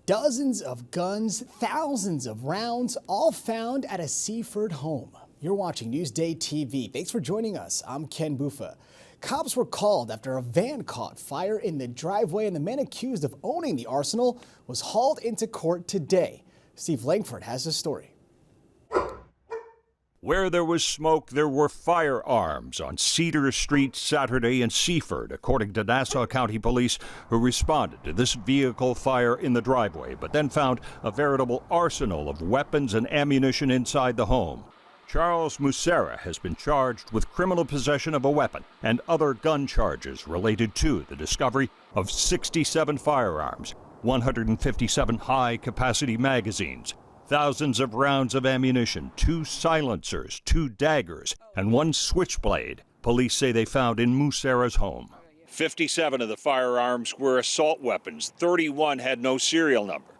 Dozens of guns, thousands of rounds, all found at a Seaford home. You're watching Newsday TV. Thanks for joining us. I'm Ken Bufa. Cops were called after a van caught fire in the driveway, and the man accused of owning the arsenal was hauled into court today. Steve Langford has the story. Where there was smoke, there were firearms on Cedar Street Saturday in Seaford, according to Nassau County Police, who responded to this vehicle fire in the driveway, but then found a veritable arsenal of weapons and ammunition inside the home. Charles Musera has been charged with criminal possession of a weapon and other gun charges related to the discovery of 67 firearms, 157 high-capacity magazines, thousands of rounds of ammunition, 2 silencers, 2 daggers, and 1 switchblade, police say they found in Musera's home. 57 of the firearms were assault weapons. 31 had no serial number.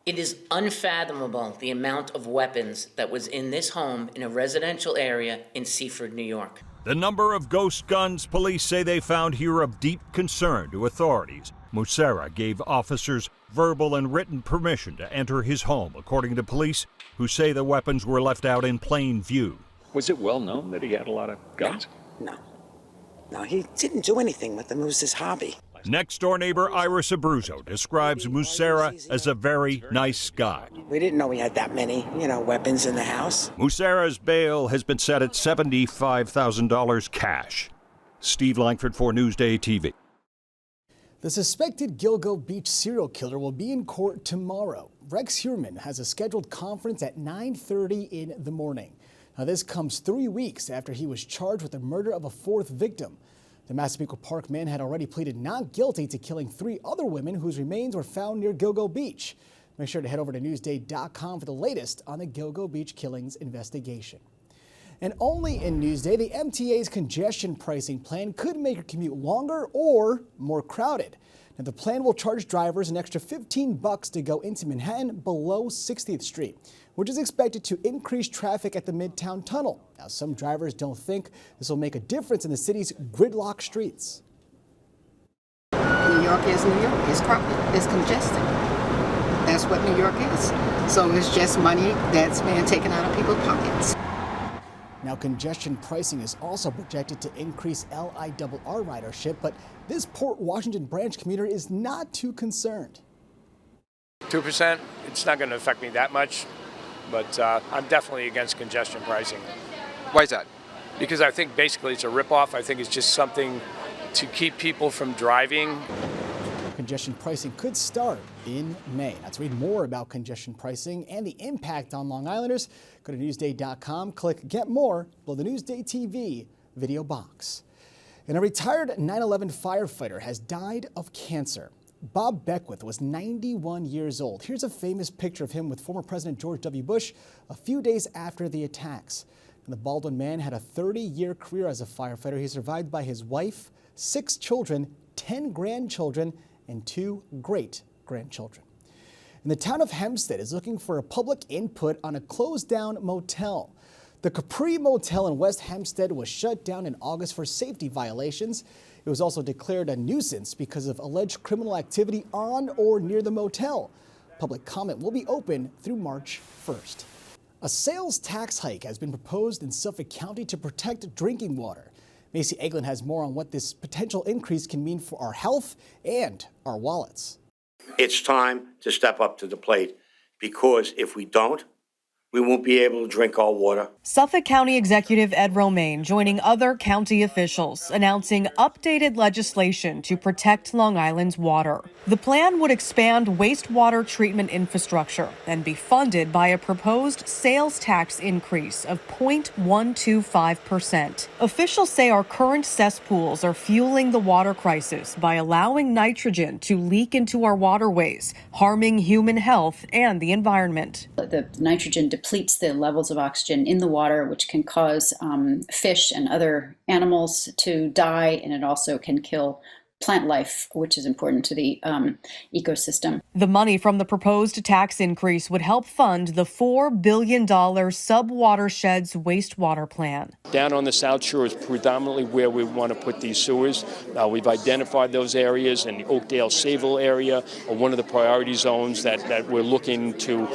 It is unfathomable the amount of weapons that was in this home in a residential area in Seaford, New York. The number of ghost guns police say they found here of deep concern to authorities. Musera gave officers verbal and written permission to enter his home, according to police, who say the weapons were left out in plain view. Was it well known that he had a lot of guns? No, he didn't do anything with them. It was his hobby. Next-door neighbor Iris Abruzzo describes Musera as a very nice guy. We didn't know he had that many, weapons in the house. Musera's bail has been set at $75,000 cash. Steve Langford for Newsday TV. The suspected Gilgo Beach serial killer will be in court tomorrow. Rex Heuermann has a scheduled conference at 9:30 in the morning. Now, this comes 3 weeks after he was charged with the murder of a 4th victim. The Massapequa Park man had already pleaded not guilty to killing 3 other women whose remains were found near Gilgo Beach. Make sure to head over to Newsday.com for the latest on the Gilgo Beach killings investigation. And only in Newsday, the MTA's congestion pricing plan could make your commute longer or more crowded. Now, the plan will charge drivers an extra $15 to go into Manhattan below 60th Street, which is expected to increase traffic at the Midtown Tunnel. Now, some drivers don't think this will make a difference in the city's gridlock streets. New York is New York. It's crowded. It's congested. That's what New York is. So it's just money that's being taken out of people's pockets. Now, congestion pricing is also projected to increase LIRR ridership, but this Port Washington branch commuter is not too concerned. 2%, it's not going to affect me that much, but I'm definitely against congestion pricing. Why is that? Because I think basically it's a ripoff. I think it's just something to keep people from driving. Congestion pricing could start in May. Now, to read more about congestion pricing and the impact on Long Islanders, go to Newsday.com, click Get More below the Newsday TV video box. And a retired 9/11 firefighter has died of cancer. Bob Beckwith was 91 years old. Here's a famous picture of him with former President George W. Bush a few days after the attacks. And the Baldwin man had a 30-year career as a firefighter. He's survived by his wife, 6 children, 10 grandchildren, and 2 great-grandchildren. And the town of Hempstead is looking for a public input on a closed-down motel. The Capri Motel in West Hempstead was shut down in August for safety violations. It was also declared a nuisance because of alleged criminal activity on or near the motel. Public comment will be open through March 1st. A sales tax hike has been proposed in Suffolk County to protect drinking water. Macy Eglin has more on what this potential increase can mean for our health and our wallets. It's time to step up to the plate, because if we don't, we won't be able to drink our water. Suffolk County Executive Ed Romaine joining other county officials announcing updated legislation to protect Long Island's water. The plan would expand wastewater treatment infrastructure and be funded by a proposed sales tax increase of 0.125%. Officials say our current cesspools are fueling the water crisis by allowing nitrogen to leak into our waterways, harming human health and the environment. The nitrogen depletes the levels of oxygen in the water, which can cause fish and other animals to die, and it also can kill plant life, which is important to the ecosystem. The money from the proposed tax increase would help fund the $4 billion sub-watersheds wastewater plan. Down on the South Shore is predominantly where we want to put these sewers. We've identified those areas, and the Oakdale-Sayville area are one of the priority zones that we're looking to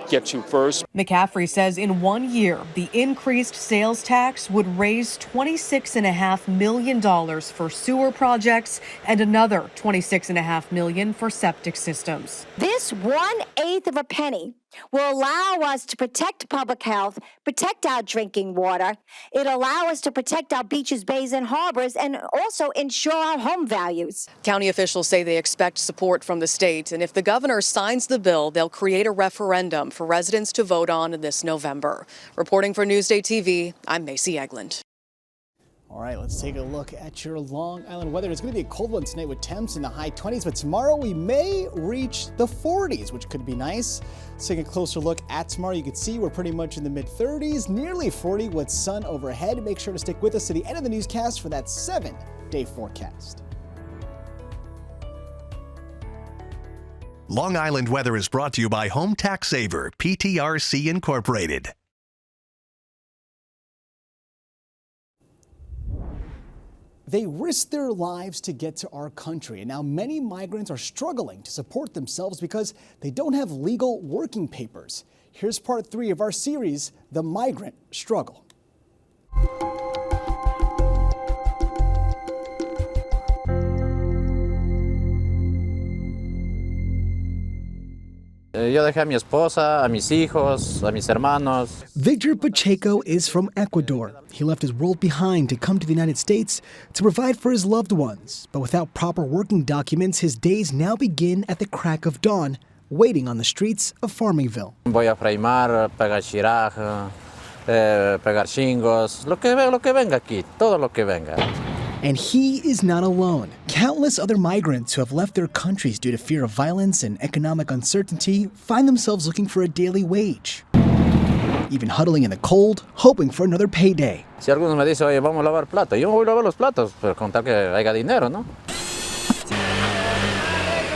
get to first. McCaffrey says in 1 year, the increased sales tax would raise $26.5 million for sewer projects and another $26.5 million for septic systems. This 1/8 of a penny will allow us to protect public health, protect our drinking water. It'll allow us to protect our beaches, bays, and harbors, and also ensure our home values. County officials say they expect support from the state, and if the governor signs the bill, they'll create a referendum for residents to vote on this November. Reporting for Newsday TV, I'm Macy Eglund. All right, let's take a look at your Long Island weather. It's going to be a cold one tonight with temps in the high 20s, but tomorrow we may reach the 40s, which could be nice. Let's take a closer look at tomorrow. You can see we're pretty much in the mid 30s, nearly 40 with sun overhead. Make sure to stick with us to the end of the newscast for that 7-day forecast. Long Island weather is brought to you by Home Tax Saver, PTRC Incorporated. They risk their lives to get to our country, and now many migrants are struggling to support themselves because they don't have legal working papers. Here's part 3 of our series, The Migrant Struggle. Yo dejé a mi esposa, a mis hijos, a mis hermanos. Victor Pacheco is from Ecuador. He left his world behind to come to the United States to provide for his loved ones. But without proper working documents, his days now begin at the crack of dawn, waiting on the streets of Farmingville. Voy a Freimar, pegar chiraja, pegar chingos, lo que venga aquí, todo lo que venga. And he is not alone. Countless other migrants who have left their countries due to fear of violence and economic uncertainty find themselves looking for a daily wage. Even huddling in the cold, hoping for another payday. Si algunos me dicen, oye, vamos a lavar platos, yo me voy a lavar los platos, pero con tal que haya dinero, ¿no?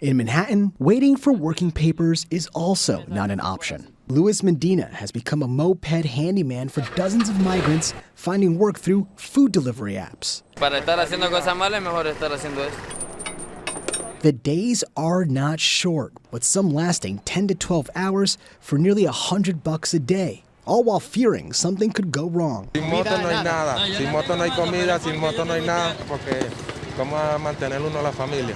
In Manhattan, waiting for working papers is also not an option. Luis Medina has become a moped handyman for dozens of migrants finding work through food delivery apps. Para estar haciendo cosas malas, mejor estar haciendo esto. The days are not short, with some lasting 10 to 12 hours for nearly $100 a day, all while fearing something could go wrong. Sin moto no hay nada, sin moto no hay comida, sin moto no hay nada, porque cómo mantener uno la familia.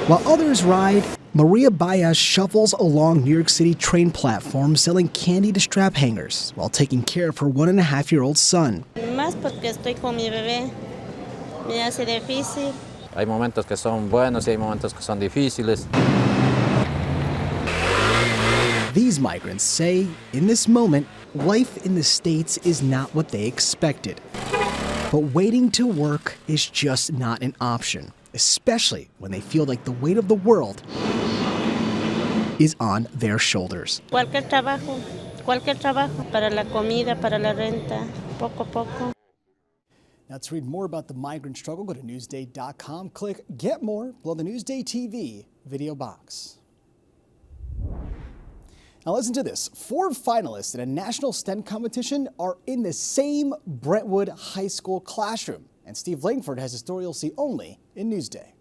While others ride, Maria Baez shuffles along New York City train platforms selling candy to strap hangers while taking care of her 1.5-year-old son. Más porque estoy con mi bebé. Me hace difícil. Hay momentos que son buenos y hay momentos que son difíciles. These migrants say, in this moment, life in the States is not what they expected. But waiting to work is just not an option, especially when they feel like the weight of the world is on their shoulders. Cualquier trabajo para la comida, para la renta, poco a poco. Now, to read more about the migrant struggle, go to Newsday.com. Click Get More below the Newsday TV video box. Now listen to this. 4 finalists in a national STEM competition are in the same Brentwood High School classroom. And Steve Langford has a story you'll see only in Newsday.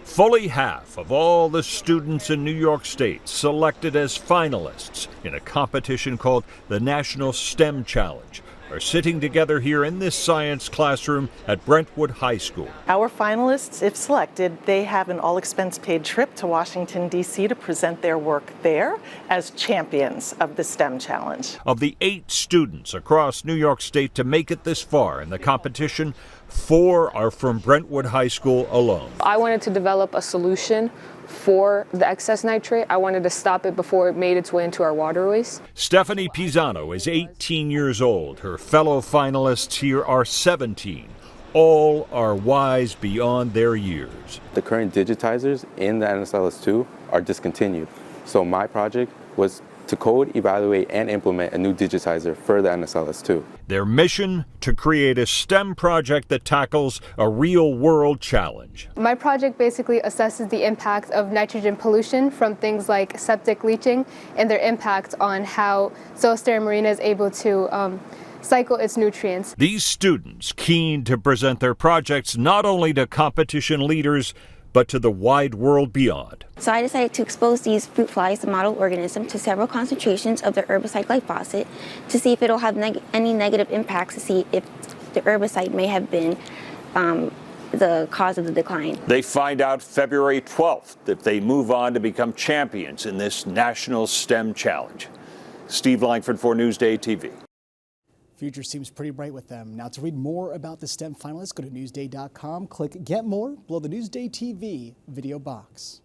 Fully half of all the students in New York State selected as finalists in a competition called the National STEM Challenge are sitting together here in this science classroom at Brentwood High School. Our finalists, if selected, they have an all-expense-paid trip to Washington, D.C. to present their work there as champions of the STEM Challenge. Of the 8 students across New York State to make it this far in the competition, 4 are from Brentwood High School alone. I wanted to develop a solution for the excess nitrate. I wanted to stop it before it made its way into our waterways. Stephanie Pisano is 18 years old. Her fellow finalists here are 17. All are wise beyond their years. The current digitizers in the NSLS2 are discontinued. So my project was to code, evaluate, and implement a new digitizer for the NSLS too. Their mission, to create a STEM project that tackles a real-world challenge. My project basically assesses the impact of nitrogen pollution from things like septic leaching and their impact on how Zoosphere Marina is able to cycle its nutrients. These students keen to present their projects not only to competition leaders, but to the wide world beyond. So I decided to expose these fruit flies, the model organism, to several concentrations of the herbicide glyphosate to see if it'll have any negative impacts, to see if the herbicide may have been the cause of the decline. They find out February 12th if they move on to become champions in this National STEM Challenge. Steve Langford for Newsday TV. Future seems pretty bright with them. Now, to read more about the STEM finalists, go to Newsday.com, click Get More below the Newsday TV video box.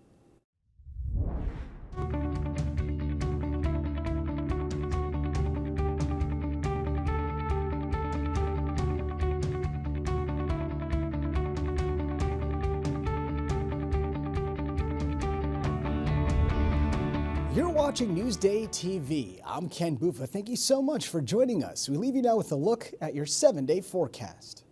You're watching Newsday TV. I'm Ken Buffa. Thank you so much for joining us. We leave you now with a look at your 7-day forecast.